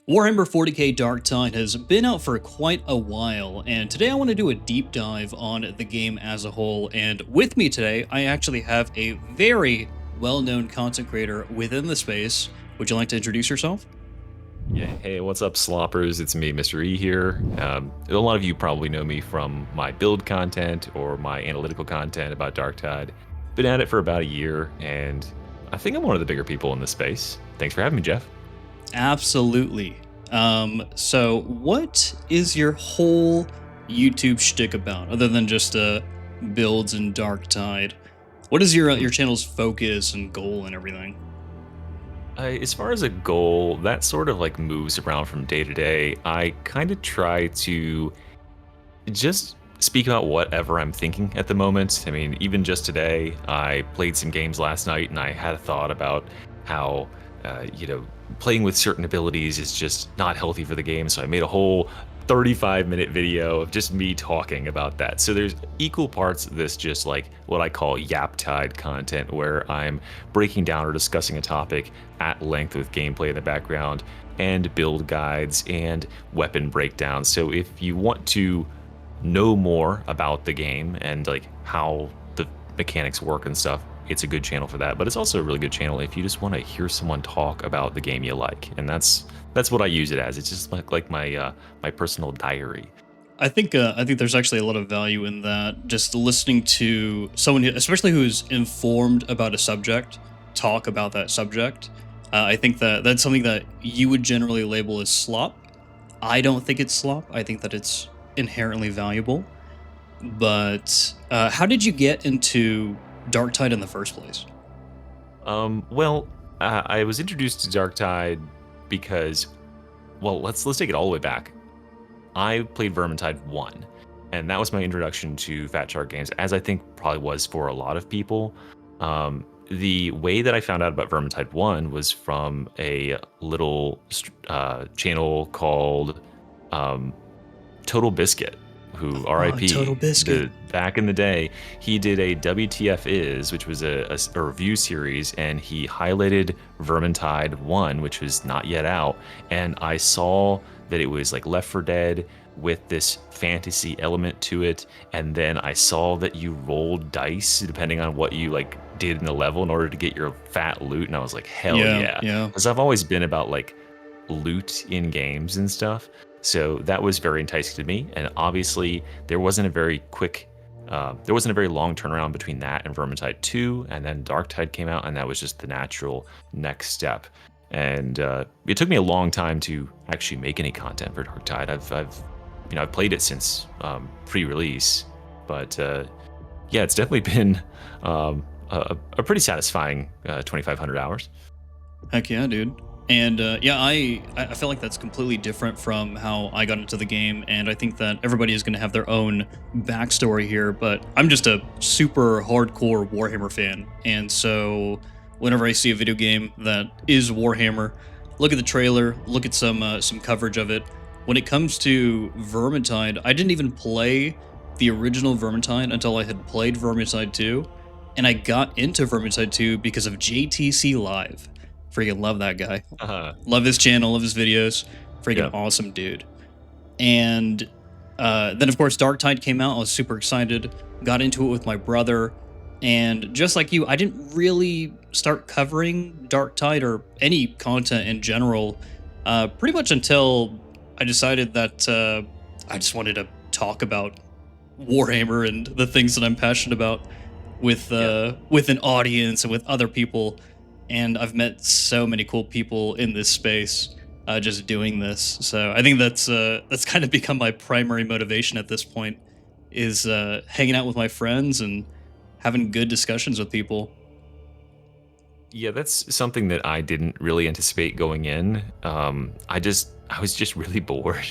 Warhammer 40k Darktide has been out for quite a while, and today I want to do a deep dive on the game as a whole. And with me today, I actually have a very well-known content creator within the space. Would you like to introduce yourself? Yeah, hey, what's up, sloppers? It's me, Mr. E here. A lot of you probably know me from my build content or my analytical content about Darktide. Been at it for about a year, and I think I'm one of the bigger people in the space. Thanks for having me, Jeff. Absolutely. So what is your whole YouTube shtick about, other than just builds and Darktide? What is your channel's focus and goal and everything? As far as a goal, that sort of like moves around from day to day. I kind of try to just speak about whatever I'm thinking at the moment. I mean, even just today, I played some games last night and I had a thought about how, playing with certain abilities is just not healthy for the game. So I made a whole 35-minute video of just me talking about that. So there's equal parts of this just like what I call Yaptide content, where I'm breaking down or discussing a topic at length with gameplay in the background and build guides and weapon breakdowns. So if you want to know more about the game and like how the mechanics work and stuff, it's a good channel for that. But it's also a really good channel if you just want to hear someone talk about the game you like, and that's what I use it as. It's just like my my personal diary. I think there's actually a lot of value in that. Just listening to someone, especially who's informed about a subject, talk about that subject. I think that that's something that you would generally label as slop. I don't think it's slop. I think that it's inherently valuable. But how did you get into Darktide in the first place? Well, I was introduced to Darktide because, well, let's take it all the way back. I played Vermintide 1, and that was my introduction to Fat Shark games, as I think probably was for a lot of people. The way that I found out about Vermintide 1 was from a little channel called Total Biscuit, who Oh, RIP, Total Biscuit. back in the day, he did a WTF Is, which was a review series, and he highlighted Vermintide 1, which was not yet out, and I saw that it was like Left 4 Dead with this fantasy element to it, and then I saw that you rolled dice depending on what you like did in the level in order to get your fat loot, and I was like, hell Yeah, yeah. yeah. Because I've always been about like loot in games and stuff. So that was very enticing to me. And obviously, there wasn't a very long turnaround between that and Vermintide 2. And then Darktide came out, and that was just the natural next step. And it took me a long time to actually make any content for Darktide. I've played it since pre-release, but yeah, it's definitely been a pretty satisfying 2,500 hours. Heck yeah, dude. And yeah, I feel like that's completely different from how I got into the game, and I think that everybody is going to have their own backstory here. But I'm just a super hardcore Warhammer fan, and so whenever I see a video game that is Warhammer, look at the trailer, look at some coverage of it. When it comes to Vermintide, I didn't even play the original Vermintide until I had played Vermintide 2, and I got into Vermintide 2 because of JTC Live. Freaking love that guy. Love his channel, love his videos. Freaking Yeah. awesome dude. And then, of course, Darktide came out. I was super excited. Got into it with my brother. And just like you, I didn't really start covering Darktide or any content in general pretty much until I decided that I just wanted to talk about Warhammer and the things that I'm passionate about with an audience and with other people. And I've met so many cool people in this space just doing this. So I think that's kind of become my primary motivation at this point is hanging out with my friends and having good discussions with people. Yeah, that's something that I didn't really anticipate going in. I was just really bored,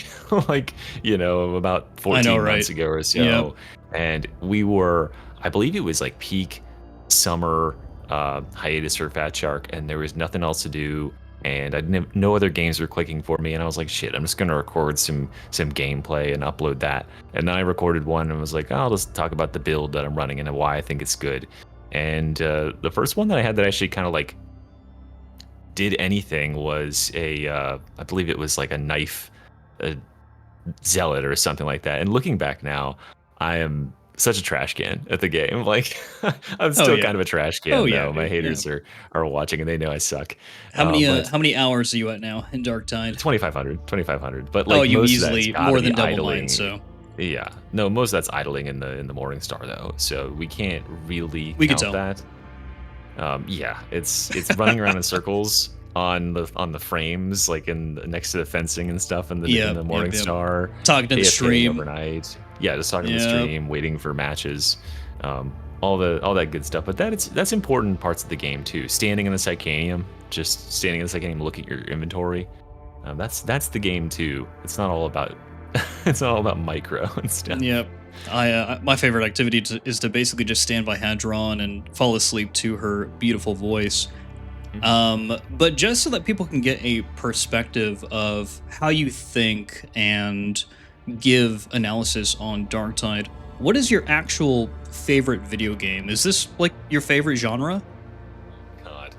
like, about I know, 14 right? months ago or so. Yep. And I believe it was like peak summer hiatus for Fat Shark, and there was nothing else to do. And no other games were clicking for me, and I was like, shit, I'm just gonna record some gameplay and upload that. And then I recorded one and was like, oh, I'll just talk about the build that I'm running and why I think it's good. And the first one that I had that actually kind of like did anything was I believe it was like a knife zealot or something like that. And looking back now, I am such a trash can at the game. Like I'm Oh still yeah. kind of a trash Oh can yeah, though. My dude. Yeah. haters are watching and they know I suck. How But many hours are you at now in Darktide? 2500. But Oh, like you most of that's easily got to more be than double mine. idling. So Yeah, no, most of that's idling in the Morning Star though, so we can't really we could count tell. that. Yeah, it's running around in circles on the frames, like in next to the fencing and stuff, in the Yep. Yep. Morning Yep. Star, Talking to the AFKing stream. overnight. Yeah, just talking to the Yep. stream, waiting for matches, all that good stuff. But that's important parts of the game too. Standing in the Psychanium, just standing in the Psychanium, looking at your inventory. That's the game too. It's not all about it's not all about micro and stuff. Yep. My favorite activity is to basically just stand by Hadron and fall asleep to her beautiful voice. But just so that people can get a perspective of how you think and give analysis on Darktide, what is your actual favorite video game? Is this like your favorite genre? God.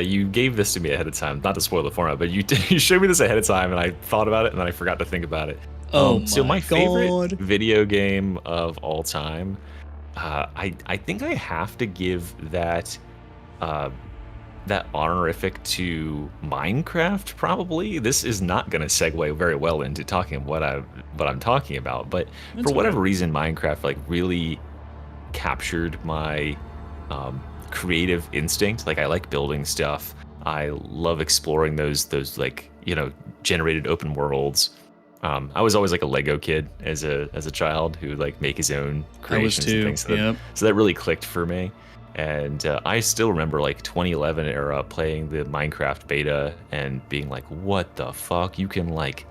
You gave this to me ahead of time, not to spoil the format, but you you showed me this ahead of time, and I thought about it, and then I forgot to think about it. Oh So my my favorite god. video game of all time, I think I have to give that uh, that honorific to Minecraft. Probably this is not going to segue very well into talking what I'm talking about, but That's for whatever okay. reason, Minecraft like really captured my creative instinct. Like I like building stuff. I love exploring those like generated open worlds. I was always like a Lego kid as a child who would like make his own I was creations and too. things. Yep. So that really clicked for me. And I still remember like 2011 era playing the Minecraft beta and being like, "What the fuck? You can like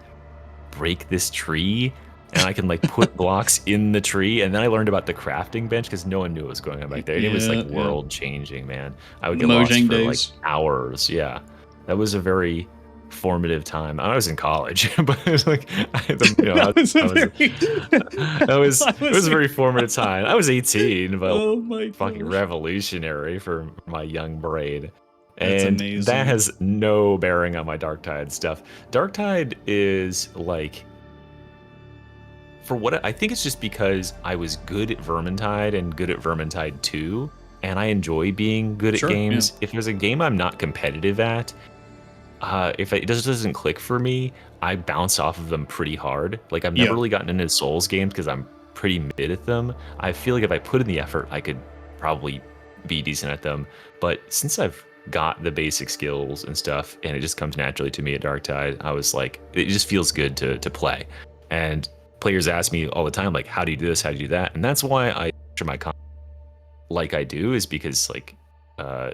break this tree and I can like put blocks in the tree." And then I learned about the crafting bench because no one knew what was going on back there. And it was like Yeah. Yeah. world changing, man. I would The get lost Mojang for like days. hours. Yeah. That was a very formative time. I was in college, but it was like That was a very. it was a very formative time. I was 18, but Oh my fucking gosh. revolutionary for my young brain. That's And that amazing. has no bearing on my Darktide stuff. Darktide is like, for what I think it's just because I was good at Vermintide and good at Vermintide 2, and I enjoy being good at Sure. Yeah. games. If there's a game I'm not competitive at, if it just doesn't click for me, I bounce off of them pretty hard. Like I've never Yeah. really gotten into Souls games because I'm pretty mid at them. I feel like if I put in the effort, I could probably be decent at them. But since I've got the basic skills and stuff, and it just comes naturally to me at Darktide, I was like, it just feels good to play. And players ask me all the time, like, how do you do this? How do you do that? And that's why I structure my content like I do, is because like uh,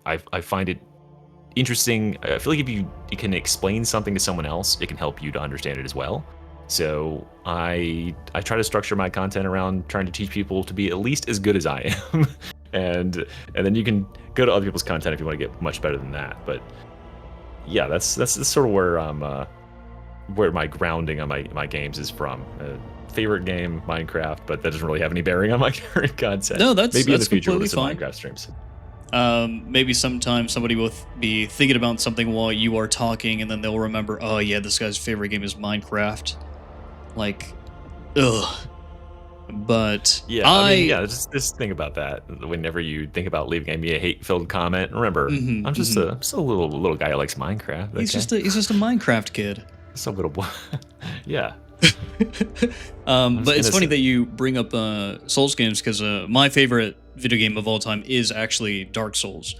I find it interesting. I feel like if you can explain something to someone else, it can help you to understand it as well. So I try to structure my content around trying to teach people to be at least as good as I am, and then you can go to other people's content if you want to get much better than that. But yeah, that's sort of where where my grounding on my games is from. Favorite game, Minecraft, but that doesn't really have any bearing on my current content. No, Maybe in the that's future we'll completely do some fine. Minecraft streams. Maybe sometime somebody will be thinking about something while you are talking, and then they'll remember, oh yeah, this guy's favorite game is Minecraft. Like, ugh. But Yeah, I mean, yeah, just think about that. Whenever you think about leaving me a hate-filled comment, remember, Mhm, I'm just mhm. a little guy who likes Minecraft. He's Okay, just a Minecraft kid. just a little boy. Yeah, I'm But just it's funny innocent. that you bring up Souls games because my favorite video game of all time is actually Dark Souls,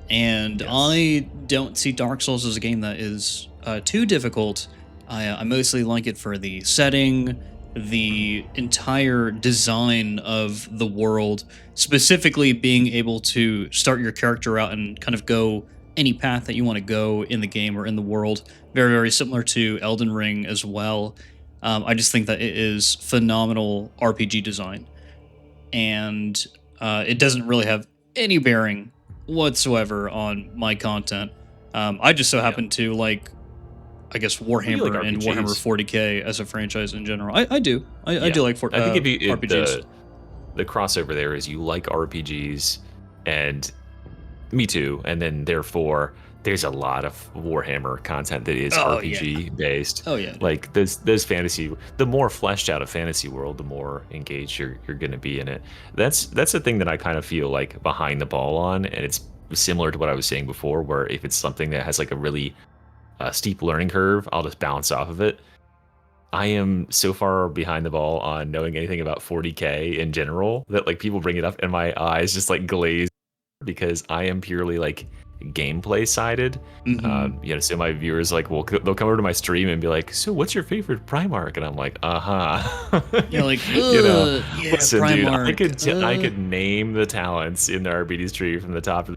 and Yes. I don't see Dark Souls as a game that is too difficult. I mostly like it for the setting, the entire design of the world, specifically being able to start your character out and kind of go any path that you want to go in the game or in the world. Very, very similar to Elden Ring as well. I just think that it is phenomenal RPG design, and it doesn't really have any bearing whatsoever on my content. I just so Yeah, happen to like, I guess, well, you like Warhammer and Warhammer RPGs. 40k as a franchise in general. I do. I do Yeah, like I think if RPGs. the crossover there is you like RPGs, and Me too. And then therefore, there's a lot of Warhammer content that is Oh yeah. RPG based. Oh yeah, dude. Like those fantasy, the more fleshed out a fantasy world, the more engaged you're going to be in it. That's the thing that I kind of feel like behind the ball on, and it's similar to what I was saying before, where if it's something that has like a really steep learning curve, I'll just bounce off of it. I am so far behind the ball on knowing anything about 40K in general that like people bring it up and my eyes just like glaze because I am purely like gameplay sided. Hmm. So my viewers like they'll come over to my stream and be like, "So what's your favorite Primark?" And I'm like, "Uh-huh." You're like, you know, yeah, listen, dude, I Primark. could name the talents in the RBD's tree from the top.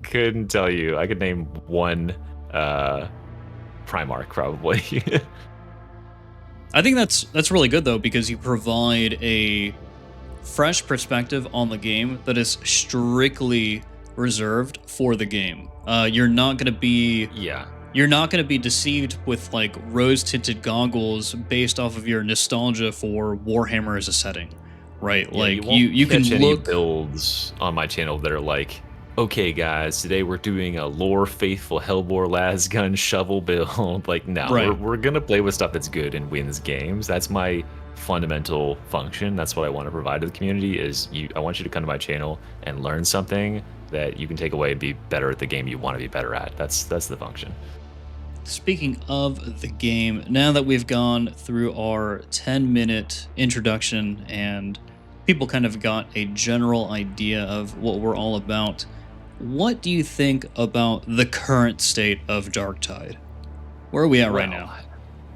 Couldn't tell you. I could name one Primark probably. I think that's really good though, because you provide a fresh perspective on the game that is strictly reserved for the game. Yeah. You're not gonna be deceived with like rose tinted goggles based off of your nostalgia for Warhammer as a setting, right? Yeah, you Like won't you can catch any look builds on my channel that are like, okay, guys, today we're doing a lore faithful Hellbore lasgun shovel build. Like, no, we're, right. we're gonna play with stuff that's good and wins games. That's my fundamental function. That's what I want to provide to the community. I want you to come to my channel and learn something that you can take away and be better at the game you want to be better at. That's the function. Speaking of the game, now that we've gone through our 10-minute introduction and people kind of got a general idea of what we're all about, what do you think about the current state of Darktide? Where are we at right Well, now?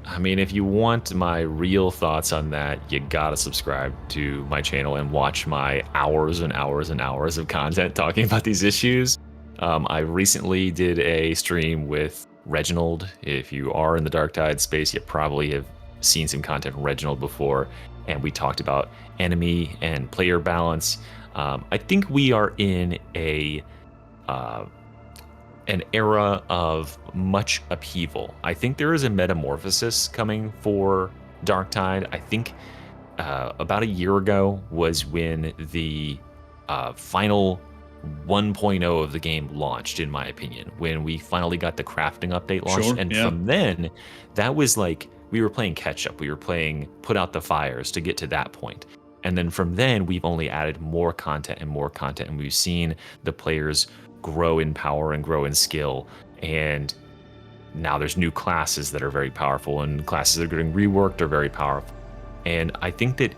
I mean, if you want my real thoughts on that, you gotta subscribe to my channel and watch my hours and hours and hours of content talking about these issues. I recently did a stream with Reginald. If you are in the Darktide space, you probably have seen some content from Reginald before, and we talked about enemy and player balance. I think we are in uh, an era of much upheaval. I think there is a metamorphosis coming for Darktide. I think about a year ago was when the final 1.0 of the game launched, in my opinion, when we finally got the crafting update launched. Sure, And yeah. from then, that was like we were playing catch up. We were playing put out the fires to get to that point. And then from then, we've only added more content and more content. And we've seen the players grow in power and grow in skill. And now there's new classes that are very powerful, and classes that are getting reworked are very powerful. And I think that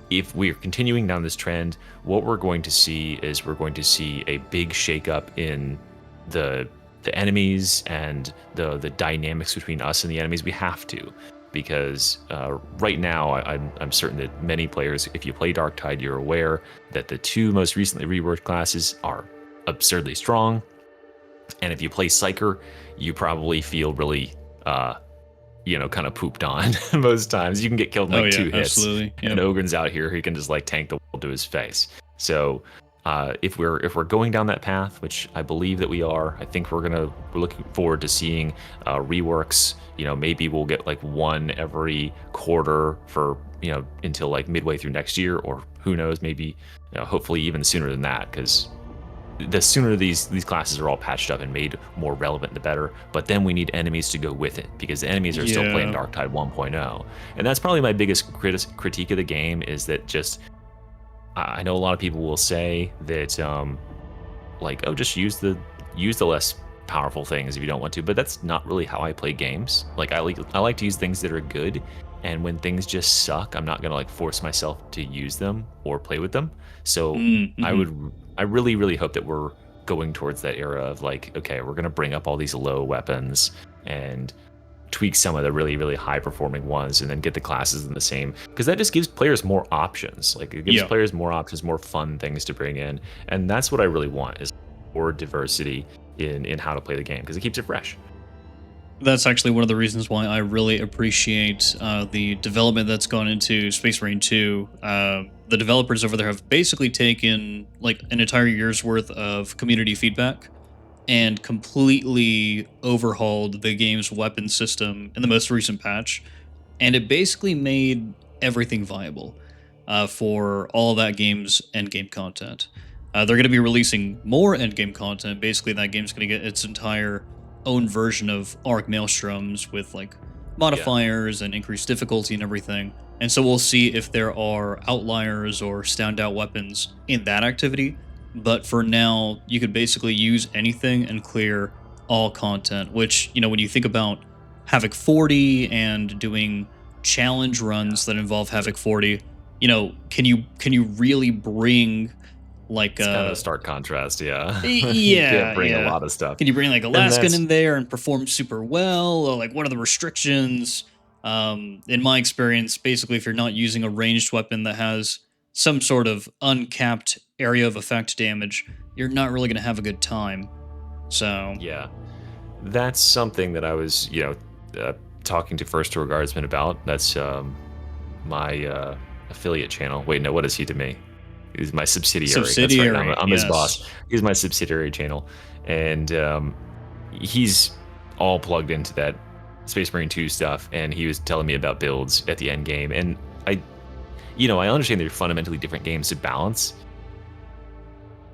if we're continuing down this trend, what we're going to see is we're going to see a big shakeup in the enemies and the dynamics between us and the enemies. We have to, because right now I'm certain that many players, if you play Darktide, you're aware that the two most recently reworked classes are absurdly strong. And if you play Psyker, you probably feel really kind of pooped on most times. You can get killed in Oh like yeah, 2 hits, absolutely. and Yep. Ogren's out here who can just like tank the world to his face. So if we're going down that path, which I believe that we are, I think we're looking forward to seeing reworks. Maybe we'll get like one every quarter for until like midway through next year, or who knows, maybe hopefully even sooner than that, because the sooner these classes are all patched up and made more relevant, the better. But then we need enemies to go with it, because the enemies are still playing Yeah. Darktide 1.0, and that's probably my biggest critique of the game. Is that just I know a lot of people will say that like, oh, just use the less powerful things if you don't want to, but that's not really how I play games. Like I like to use things that are good, and when things just suck, I'm not gonna like force myself to use them or play with them. So Mm-hmm. I really, really hope that we're going towards that era of like, okay, we're gonna bring up all these low weapons and tweak some of the really, really high performing ones, and then get the classes in the same, because that just gives players more options. Like it gives Yeah. players more options, more fun things to bring in, and that's what I really want, is more diversity in how to play the game, because it keeps it fresh. That's actually one of the reasons why I really appreciate the development that's gone into Space Marine 2. The developers over there have basically taken like an entire year's worth of community feedback and completely overhauled the game's weapon system in the most recent patch. And it basically made everything viable for all that game's end game content. They're going to be releasing more endgame content. Basically, that game's going to get its entire own version of Arc Maelstroms with like Yeah. modifiers and increased difficulty and everything. And so we'll see if there are outliers or standout weapons in that activity. But for now, you could basically use anything and clear all content, which, you know, when you think about Havoc 40 and doing challenge runs that involve Havoc 40, you know, can you really bring like It's kind of a stark contrast, yeah. You can't yeah, bring a yeah. lot of stuff. Can you bring like And Alaskan that's in there and perform super well? Or like what are the restrictions? In my experience, basically, if you're not using a ranged weapon that has some sort of uncapped area of effect damage, you're not really going to have a good time. So, yeah. That's something that I was, talking to First Tour Guardsman about. That's my affiliate channel. Wait, no, what is he to me? He's my subsidiary. That's right. I'm, subsidiary, I'm his boss. yes. He's my subsidiary channel, and he's all plugged into that Space Marine 2 stuff. And he was telling me about builds at the end game, and I understand they're fundamentally different games to balance,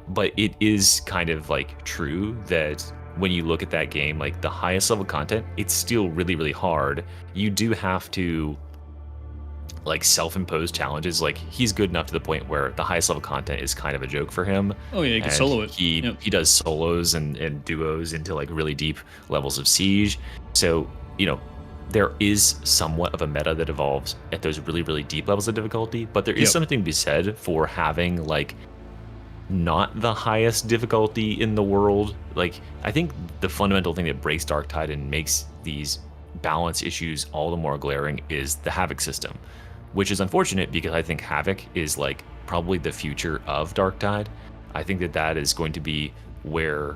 but it is kind of like true that when you look at that game, like the highest level content, it's still really, really hard. You do have to like self-imposed challenges. Like he's good enough to the point where the highest level content is kind of a joke for him, Oh yeah, you can and solo it. he Yep. he does solos and duos into like really deep levels of siege. So there is somewhat of a meta that evolves at those really, really deep levels of difficulty, but there is Yep. something to be said for having like not the highest difficulty in the world. Like I think the fundamental thing that breaks Darktide and makes these balance issues all the more glaring is the Havoc system, which is unfortunate because I think Havoc is like probably the future of Darktide. I think that is going to be where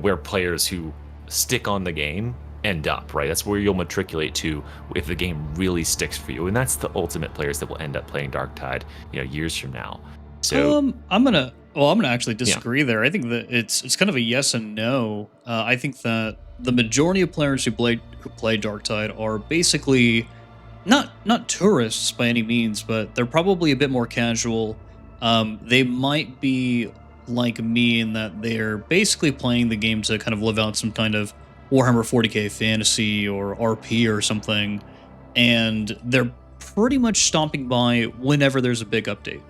where players who stick on the game end up, right? That's where you'll matriculate to if the game really sticks for you, and that's the ultimate players that will end up playing Darktide, years from now. So I'm gonna actually yeah, disagree there. I think that it's kind of a yes and no. I think that the majority of players who play Darktide are basically not tourists by any means, but they're probably a bit more casual. They might be like me in that they're basically playing the game to kind of live out some kind of Warhammer 40k fantasy or RP or something, and they're pretty much stomping by whenever there's a big update,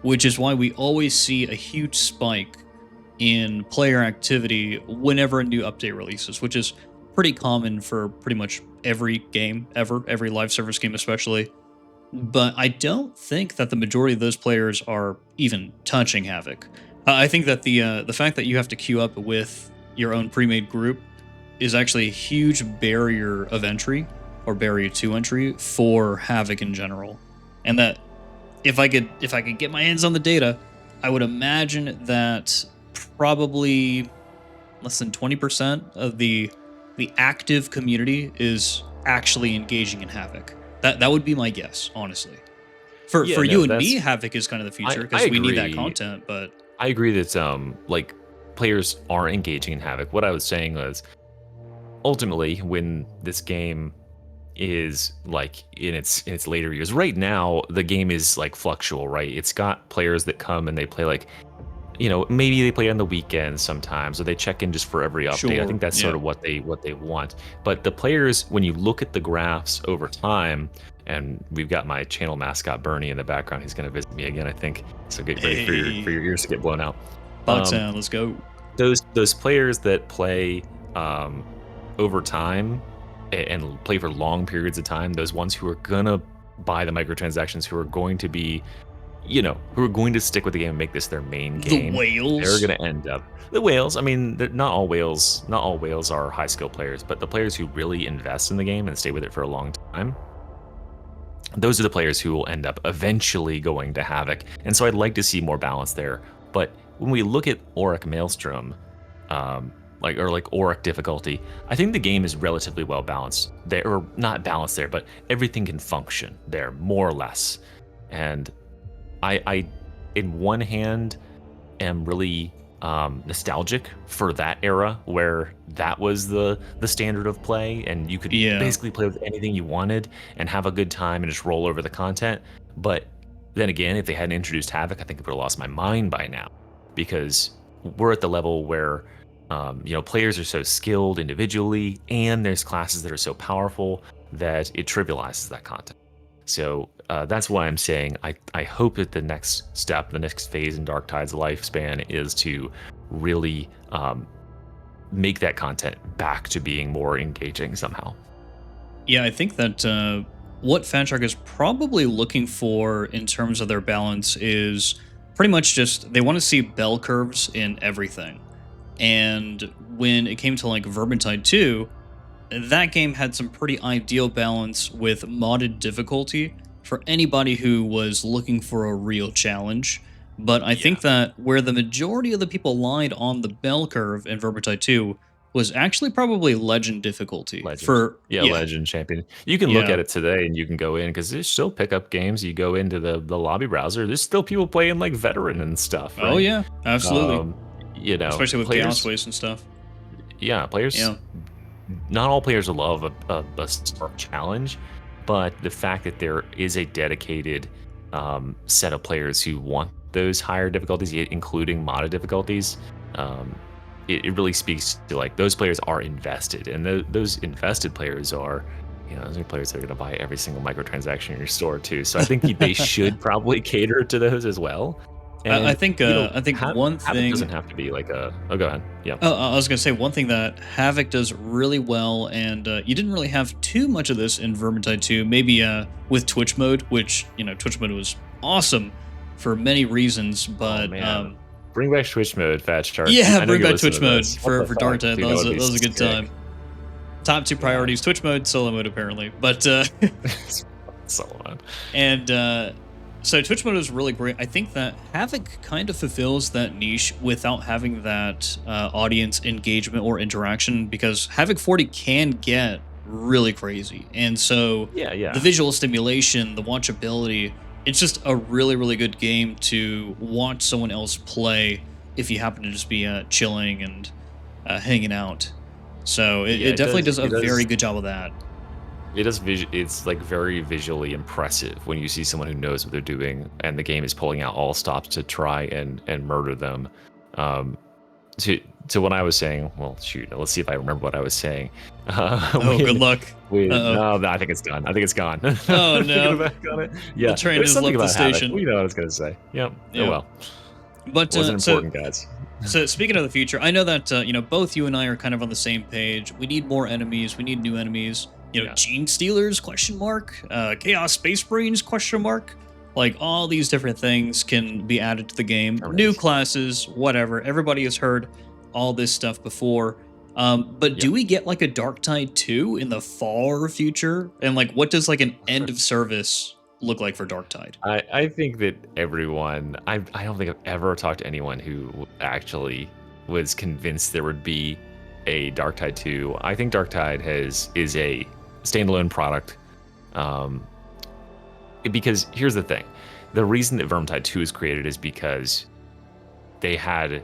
which is why we always see a huge spike in player activity whenever a new update releases, which is pretty common for pretty much every game ever, every live service game especially. But I don't think that the majority of those players are even touching Havoc. I think that the fact that you have to queue up with your own pre-made group is actually a huge barrier of entry or barrier to entry for Havoc in general, and that if I could get my hands on the data, I would imagine that probably less than 20% of the active community is actually engaging in Havoc. That would be my guess, honestly. For yeah, for you no, and me, that's Havoc is kind of the future I because we need that agree. content. But I agree that like players are engaging in Havoc. What I was saying was ultimately when this game is like in its later years. Right now, the game is like fluctual, right? It's got players that come and they play like maybe they play on the weekends sometimes, or they check in just for every update. I sure, think that's sort yeah, of what they want. But the players, when you look at the graphs over time, and we've got my channel mascot Bernie in the background. He's going to visit me again, I think. So get ready for your hey, ears to get blown out. Um, Bogtown, let's go. those players that play over time and play for long periods of time, those ones who are gonna buy the microtransactions, who are going to be who are going to stick with the game and make this their main The game, they're whales. going to end up the whales. I mean, not all whales are high skill players, but the players who really invest in the game and stay with it for a long time, those are the players who will end up eventually going to Havoc. And so I'd like to see more balance there. But when we look at Auric Maelstrom, like Auric difficulty, I think the game is relatively well balanced there, or not balanced there, but everything can function there more or less. And I in one hand am really nostalgic for that era where that was the standard of play, and you could Yeah, basically play with anything you wanted and have a good time and just roll over the content. But then again, if they hadn't introduced Havoc, I think I would have lost my mind by now, because we're at the level where players are so skilled individually, and there's classes that are so powerful that it trivializes that content. So that's why I'm saying I hope that the next step, the next phase in Darktide's lifespan is to really make that content back to being more engaging somehow. Yeah, I think that what Fatshark is probably looking for in terms of their balance is pretty much just they want to see bell curves in everything. And when it came to like Vermintide 2, that game had some pretty ideal balance with modded difficulty for anybody who was looking for a real challenge. But I think that where the majority of the people lied on the bell curve in Vermintide 2 was actually probably legend difficulty. Legend. Legend champion. You can look at it today and you can go in, because there's still pickup games. You go into the lobby browser, there's still people playing like veteran and stuff, right? Oh yeah, absolutely. Especially with players, Chaos Waste and stuff. Yeah, players. Yeah. Not all players love a start challenge, but the fact that there is a dedicated set of players who want those higher difficulties, including modded difficulties, it really speaks to like those players are invested, and those invested players are, those are players that are going to buy every single microtransaction in your store too. So I think they should probably cater to those as well. And, I think one thing doesn't have to be like a. Oh, go ahead. Yeah. I was gonna say one thing that Havoc does really well, and you didn't really have too much of this in Vermintide 2. Maybe with Twitch mode, which Twitch mode was awesome for many reasons, but bring back Twitch mode, Fatshark. Yeah, bring back Twitch mode for Darktide. That was a good time. Top 2 priorities: Twitch mode, solo mode, apparently. But solo mode. And so Twitch mode is really great. I think that Havoc kind of fulfills that niche without having that audience engagement or interaction, because Havoc 40 can get really crazy. And so the visual stimulation, the watchability, it's just a really, really good game to watch someone else play if you happen to just be chilling and hanging out. So it definitely does a very good job of that. It's like very visually impressive when you see someone who knows what they're doing, and the game is pulling out all stops to try and murder them. To what I was saying, well, shoot, let's see if I remember what I was saying. Good luck. No, I think it's done. I think it's gone. Oh no! Back on it. Yeah, the train has left the station. We know what I was going to say. Yep. Oh well. But it wasn't important, guys. So speaking of the future, I know that both you and I are kind of on the same page. We need more enemies. We need new enemies. Gene Stealers, ? Chaos Space Marines, ? Like, all these different things can be added to the game. New classes, whatever. Everybody has heard all this stuff before. But do we get, like, a Darktide 2 in the far future? And, like, what does, like, an end of service look like for Darktide? I think that everyone... I don't think I've ever talked to anyone who actually was convinced there would be a Darktide 2. I think Darktide is a standalone product, because here's the thing: the reason that Vermintide 2 is created is because they had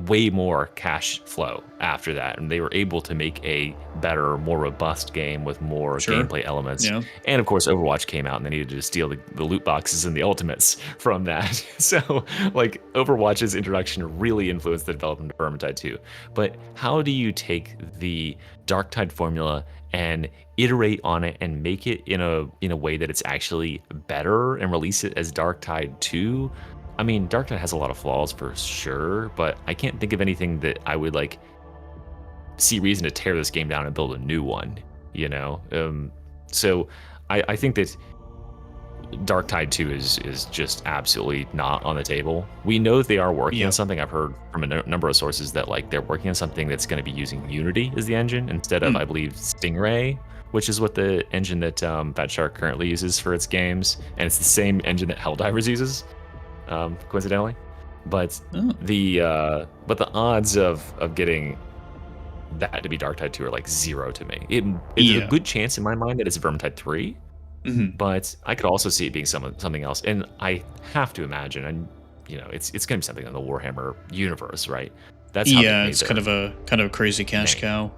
way more cash flow after that, and they were able to make a better, more robust game with more gameplay elements. And of course, Overwatch came out, and they needed to steal the loot boxes and the ultimates from that. So, like, Overwatch's introduction really influenced the development of Vermintide 2. But how do you take the Darktide formula and iterate on it and make it in a way that it's actually better, and release it as Darktide 2? I mean, Darktide has a lot of flaws for sure, but I can't think of anything that I would like see reason to tear this game down and build a new one, So I think that Darktide 2 is just absolutely not on the table. We know that they are working on something. I've heard from a number of sources that like they're working on something that's going to be using Unity as the engine instead of, I believe, Stingray, which is what the engine that Fatshark currently uses for its games, and it's the same engine that Helldivers uses. Coincidentally, but the odds of getting that to be Darktide 2 are like 0 to me. It's a good chance in my mind that it's Vermintide 3, but I could also see it being something else. And I have to imagine, and it's going to be something in the Warhammer universe, right? That's how it's kind of a crazy cash cow.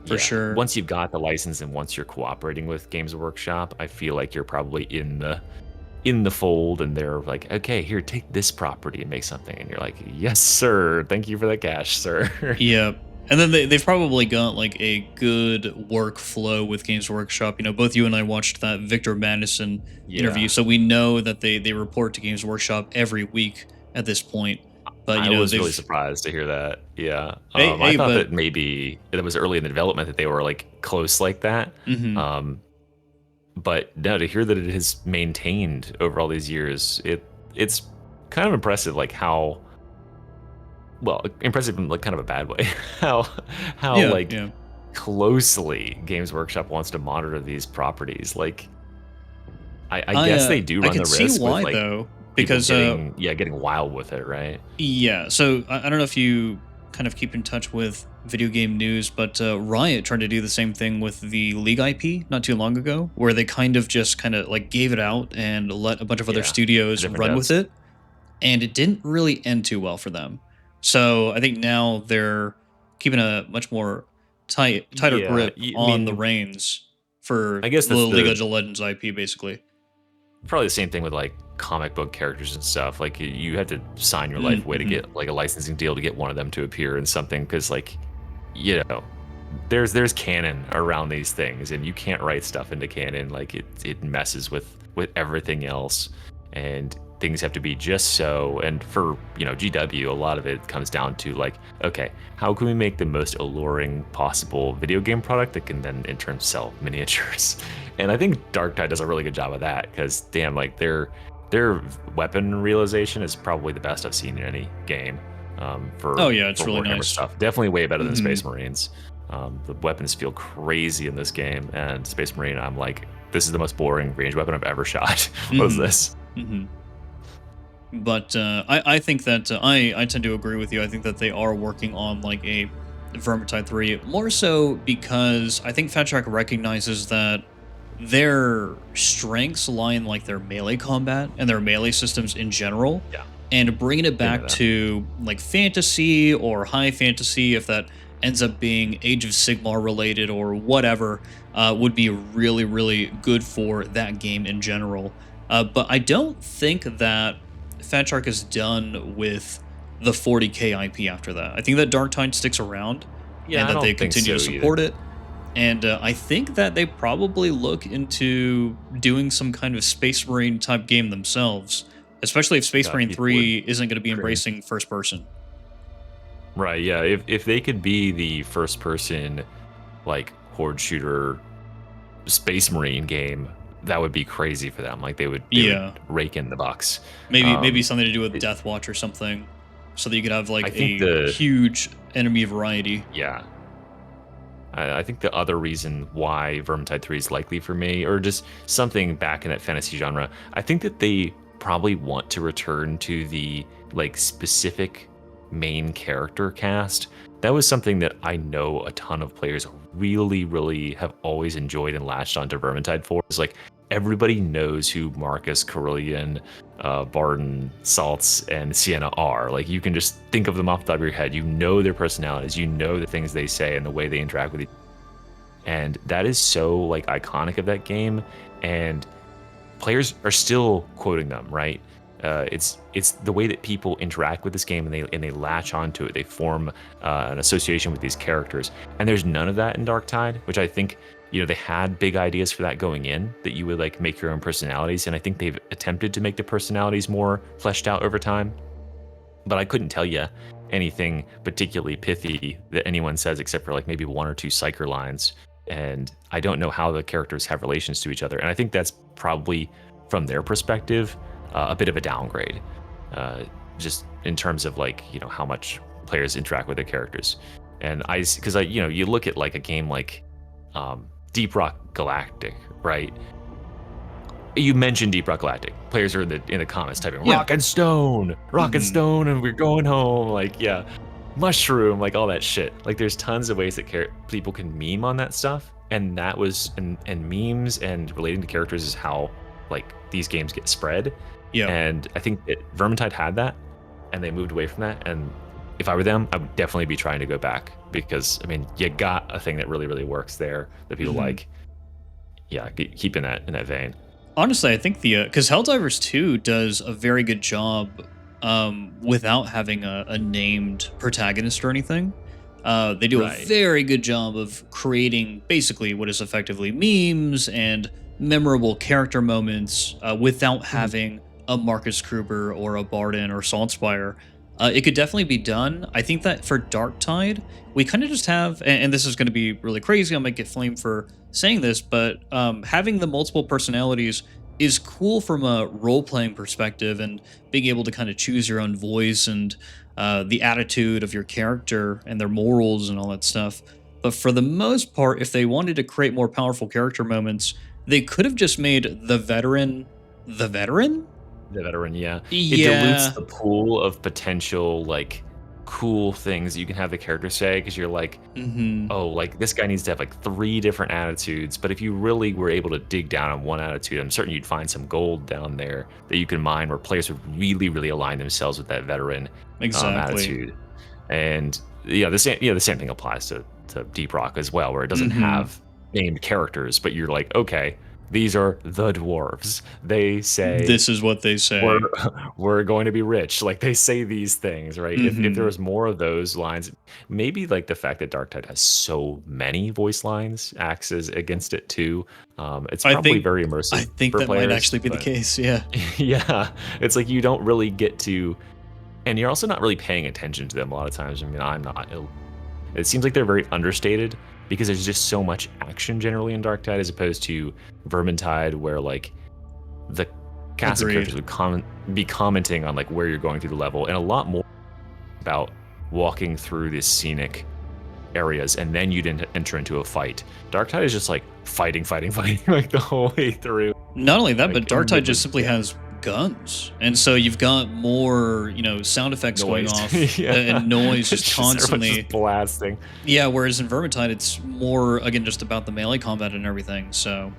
For sure. Once you've got the license and once you're cooperating with Games Workshop, I feel like you're probably in in the fold, and they're like, okay, here, take this property and make something, and you're like, yes, sir, thank you for the cash, sir. Yeah. And then they've probably got like a good workflow with Games Workshop. You know, both you and I watched that Victor Madison interview, Yeah, so we know that they report to Games Workshop every week at this point. But I you know, was really they've surprised to hear that. Yeah, I hey, thought but that maybe it was early in the development that they were like close like that. mhm. Um, but no, to hear that it has maintained over all these years, it's kind of impressive, like how well impressive in like kind of a bad way, how Yeah, like yeah. closely Games Workshop wants to monitor these properties. Like, I guess they do I run could the see risk with why like though, people because getting wild with it, right? yeah. So I don't know if you kind of keep in touch with video game news, but Riot tried to do the same thing with the League IP not too long ago, where they kind of like gave it out and let a bunch of other Yeah, the studios different run with devs. it, and it didn't really end too well for them. So I think now they're keeping a much more tighter Yeah, grip I on the mean, reins for I guess the that's League the of Legends IP, basically. probably the same thing with like comic book characters and stuff. Like you had to sign your life away to Mm-hmm. get like a licensing deal to get one of them to appear in something, because like, you know, there's canon around these things, and you can't write stuff into canon. Like it messes with everything else, and things have to be just so. And for, you know, GW, a lot of it comes down to like, okay, how can we make the most alluring possible video game product that can then in turn sell miniatures? And I think Darktide does a really good job of that, because damn, like their weapon realization is probably the best I've seen in any game, Oh for yeah, it's really Warhammer nice. stuff. Definitely way better than Mm-hmm. Space Marines. The weapons feel crazy in this game, and Space Marine, I'm like, this is the most boring range weapon I've ever shot. What is Mm-hmm. this? Mm-hmm. But I think that I tend to agree with you. I think that they are working on like a Vermintide 3, more so because I think Fat Track recognizes that their strengths lie in like their melee combat and their melee systems in general, Yeah, and bringing it into back that. to like fantasy or high fantasy, if that ends up being Age of Sigmar related or whatever, would be really really good for that game in general. But I don't think that Fat Shark is done with the 40k IP after that. I think that Darktide sticks around Yeah, and I that they don't think continue so to either. support it. And I think that they probably look into doing some kind of Space Marine type game themselves, especially if Space Marine People would 3 isn't going to be cringe. embracing first person. Right, yeah. If they could be the first person like horde shooter Space Marine game, that would be crazy for them. Like they would Yeah. rake in the bucks. Maybe Um, something to do with it, Death Watch or something, so that you could have I like think a huge enemy variety. yeah, I think the other reason why Vermintide 3 is likely for me, or just something back in that fantasy genre, I think that they probably want to return to the like specific main character cast. That was something that I know a ton of players really, really have always enjoyed and latched onto Vermintide for. Is like everybody knows who Marcus, Carillion, Barden, Salts, and Sienna are. Like you can just think of them off the top of your head. You know their personalities. You know the things they say and the way they interact with each other. And that is so like iconic of that game. And players are still quoting them, right? It's the way that people interact with this game, and they latch onto it. They form an association with these characters, and there's none of that in Darktide, which I think, you know, they had big ideas for that going in, that you would like make your own personalities, and I think they've attempted to make the personalities more fleshed out over time. But I couldn't tell you anything particularly pithy that anyone says, except for like maybe one or two psycher lines. And I don't know how the characters have relations to each other. And I think that's probably, from their perspective, a bit of a downgrade, uh, just in terms of like, you know, how much players interact with their characters. And because I, you know, you look at like a game like Deep Rock Galactic, right? You mentioned Deep Rock Galactic. Players are in the comments typing Yeah. Rock and Hmm. Stone, and we're going home. Like, yeah, mushroom, like all that shit. Like, there's tons of ways that people can meme on that stuff, and that was and memes and relating to characters is how like these games get spread. Yeah. And I think that Vermintide had that, and they moved away from that. And if I were them, I would definitely be trying to go back, because I mean, you got a thing that really, really works there that people Hmm. like. Yeah, keep in that vein. Honestly, I think the because Helldivers 2 does a very good job without having a named protagonist or anything. They do a Right. very good job of creating basically what is effectively memes and memorable character moments without Mhm. having a Marcus Kruber or a Barden or Saltspire. It could definitely be done. I think that for Darktide, we kind of just have, and this is going to be really crazy. I might get flamed for saying this, but having the multiple personalities is cool from a role playing perspective and being able to kind of choose your own voice and the attitude of your character and their morals and all that stuff. But for the most part, if they wanted to create more powerful character moments, they could have just made the veteran. The veteran, yeah. It dilutes Yeah. the pool of potential, like, cool things you can have the character say because 'cause you're like, Hmm. "Oh, like, this guy needs to have, like, 3 different attitudes," but if you really were able to dig down on one attitude, I'm certain you'd find some gold down there that you can mine where players would really, really align themselves with that veteran, Exactly. attitude. And, the same thing applies to Deep Rock as well, where it doesn't Hmm. have named characters, but you're like, "Okay, these are the dwarves. They say This is what they we're say. we're going to be rich." Like they say these things, right? If there Hmm. was more of those lines, maybe like the fact that Darktide has so many voice lines acts as against it too. It's I probably think very I immersive think for that might players, actually be the but case. Yeah. yeah, it's like you don't really get to, and you're also not really paying attention to them a lot of times. I mean, I'm not. It seems like they're very understated because there's just so much action generally in Darktide as opposed to Vermintide, where like the cast of characters Agreed. would be commenting on like where you're going through the level, and a lot more about walking through these scenic areas, and then you'd enter into a fight. Darktide is just like fighting, fighting, fighting like the whole way through. Not only that, but Like Darktide just simply yeah, has guns, and so you've got more, sound effects going noise. off Yeah, and noise just it's just everyone's constantly. just blasting. Yeah, whereas in Vermintide, it's more again just about the melee combat and everything. So,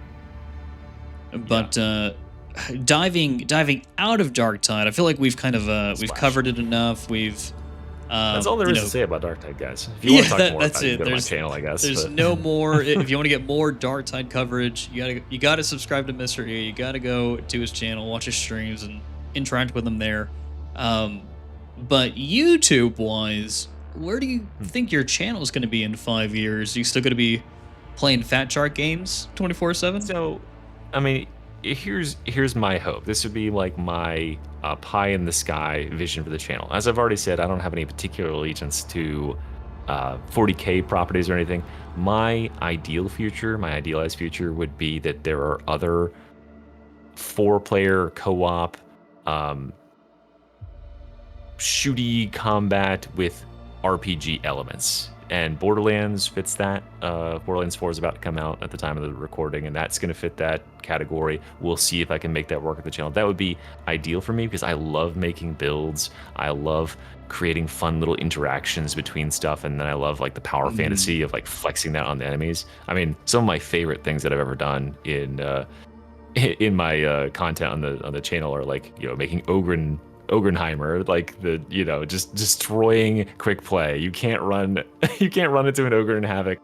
Yeah, but diving out of Darktide, I feel like we've kind of we've splash. covered it enough. We've That's all there you is to know say about Darktide, guys. If you want yeah, to talk that more that's about it, you it. can go to my channel, I guess. There's But no more. If you want to get more Darktide coverage, you gotta subscribe to Mister E. You gotta go to his channel, watch his streams, and interact with him there. Um, but YouTube wise, where do you think your channel is going to be in 5 years? Are you still going to be playing Fat Shark games 24/7? so, I mean, here's my hope. This would be like my pie in the sky vision for the channel. As I've already said, I don't have any particular allegiance to 40K properties or anything. My ideal future, my idealized future, would be that there are other 4-player co-op um, shooty combat with RPG elements. And Borderlands fits that. Borderlands 4 is about to come out at the time of the recording, and that's going to fit that category. We'll see if I can make that work at the channel. That would be ideal for me because I love making builds. I love creating fun little interactions between stuff, and then I love like the power Mm, fantasy of like flexing that on the enemies. I mean, some of my favorite things that I've ever done in my content on the channel are like making Ogrenheimer, like the just destroying quick play. You can't run you can't run into an Ogre in Havoc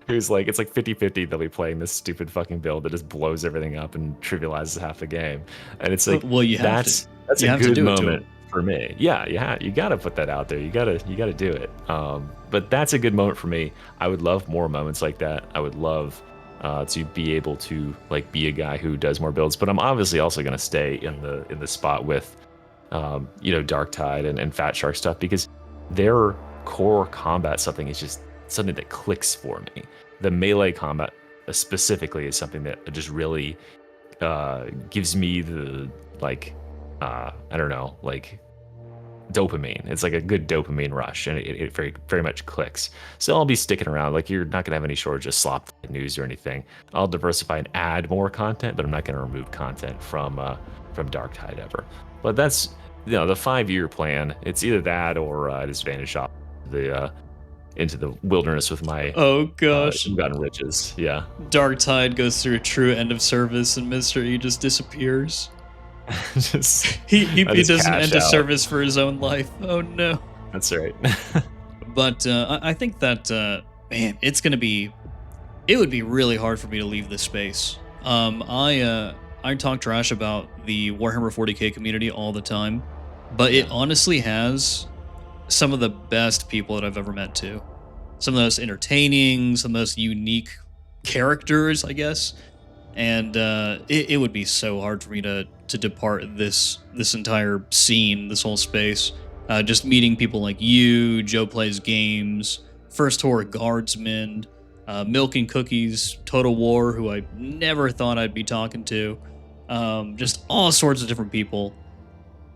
who's like it's like 50-50 they'll be playing this stupid fucking build that just blows everything up and trivializes half the game. And it's like well, you have to. that's You a have to good do it to moment him. for me. Yeah, you gotta put that out there. You gotta do it. But that's a good moment for me. I would love more moments like that. I would love to be able to like be a guy who does more builds, but I'm obviously also going to stay in the spot with Darktide and Fat Shark stuff because their core combat something is just something that clicks for me. The melee combat specifically is something that just really gives me the like I don't know, like dopamine. It's like a good dopamine rush, and it very very much clicks. So I'll be sticking around. Like you're not gonna have any shortage of slop news or anything. I'll diversify and add more content, but I'm not gonna remove content from Darktide ever. But that's the 5-year plan. It's either that or I just vanish off the into the wilderness with my Oh gosh. ill-gotten riches. Yeah, Darktide goes through a true end of service, and Mister E just disappears. just I He just doesn't cash end a out. service for his own life. Oh no. That's right. But I think that man, it would be really hard for me to leave this space. I talk trash about the Warhammer 40k community all the time, but it honestly has some of the best people that I've ever met too. Some of the most entertaining, some of the most unique characters, I guess. And it would be so hard for me to depart this entire scene, this whole space. Just meeting people like you, Joe Plays Games, First Horror Guardsman, Milk and Cookies, Total War, who I never thought I'd be talking to. Just all sorts of different people.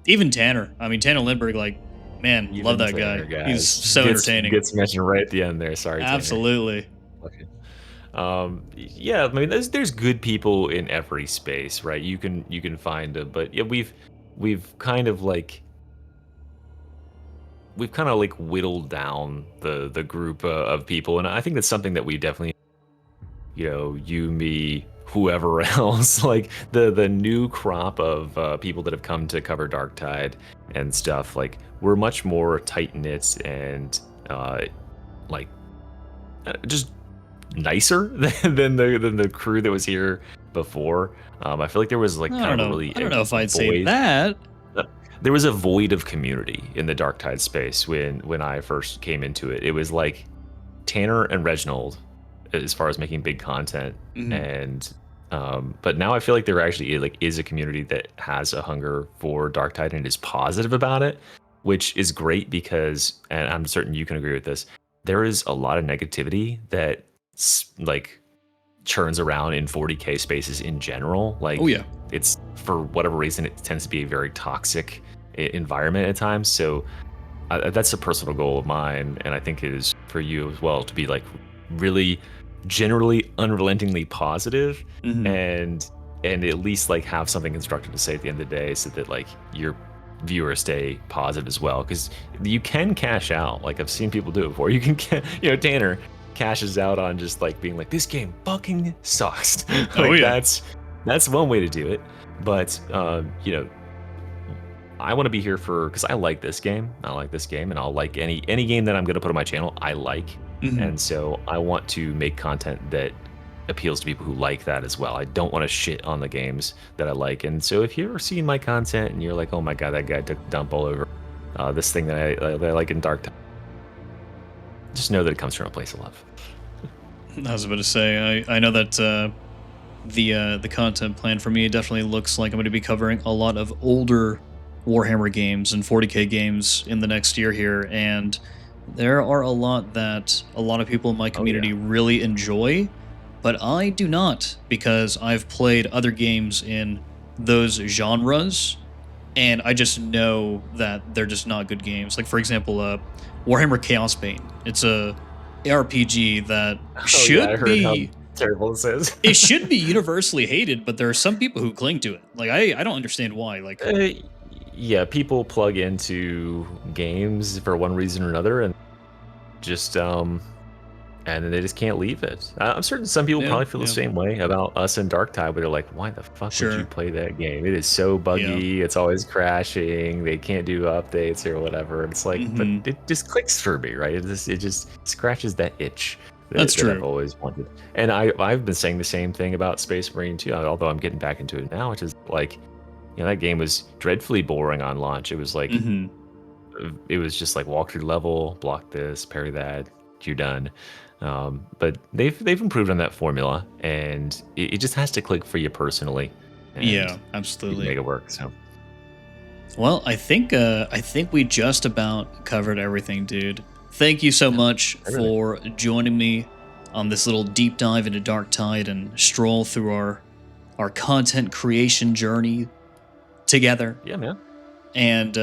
Even Tanner. I mean, Tanner Lindbergh, like, man, Even love that Tanner, guy. guys. He's so gets, entertaining. Gets mentioned right at the end there. Sorry, Tanner. Absolutely. Okay. Yeah, I mean, there's good people in every space, right? You can find them, but yeah, we've kind of like whittled down the group of people, and I think that's something that we definitely, you, me, whoever else, like the new crop of people that have come to cover Darktide and stuff, like we're much more tight knit and like just nicer than the crew that was here before. I feel like there was like I don't know. I don't know if I'd say that. There was a void of community in the Darktide space when I first came into it. It was like Tanner and Reginald, as far as making big content, and but now I feel like there actually is a community that has a hunger for Darktide and is positive about it, which is great because, and I'm certain you can agree with this, there is a lot of negativity that like churns around in 40k spaces in general. Like, oh yeah, it's, for whatever reason, it tends to be a very toxic environment at times. So that's a personal goal of mine, and I think it is for you as well, to be like really generally unrelentingly positive, and at least like have something constructive to say at the end of the day, so that like your viewers stay positive as well, because you can cash out. Like, I've seen people do it before. You can Tanner cashes out on just like being like, this game fucking sucks. Like, oh yeah, that's one way to do it. But I want to be here because I like this game. And I'll like any game that I'm going to put on my channel. I like, and so I want to make content that appeals to people who like that as well. I don't want to shit on the games that I like. And so if you're seeing my content and you're like, oh my god, that guy took a dump all over this thing that I like in Darktide, just know that it comes from a place of love. I was about to say, I know that the content plan for me definitely looks like I'm going to be covering a lot of older Warhammer games and 40k games in the next year here, and there are a lot that a lot of people in my community really enjoy, but I do not, because I've played other games in those genres, and I just know that they're just not good games. Like, for example, Warhammer Chaos Bane. It's a RPG that should be terrible it is. it should be universally hated, but there are some people who cling to it. Like, I don't understand why. Like, yeah, people plug into games for one reason or another, and just and then they just can't leave it. I'm certain some people probably feel the same way about us in Darktide, where they're like, why the fuck would you play that game? It is so buggy, it's always crashing, they can't do updates or whatever. It's like, but it just clicks for me, right? It just scratches that itch that I've always wanted. And I've been saying the same thing about Space Marine too, although I'm getting back into it now, which is like, that game was dreadfully boring on launch. It was like, it was just like walk through level, block this, parry that, you're done. But they've improved on that formula, and it just has to click for you personally. Yeah, absolutely. Make it work. So, well, I think we just about covered everything, dude. Thank you so much for joining me on this little deep dive into Darktide and stroll through our content creation journey together. Yeah, man. And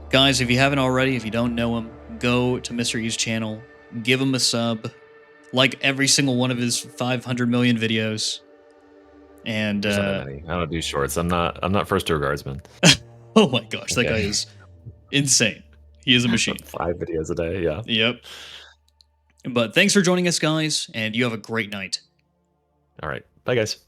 guys, if you haven't already, if you don't know him, go to Mr. E's channel, give him a sub, like every single one of his 500 million videos. And I don't do shorts. I'm not First Door Guardsman. Oh my gosh, that guy is insane. He is a machine. 5 videos a day, yeah. Yep. But thanks for joining us, guys, and you have a great night. All right. Bye, guys.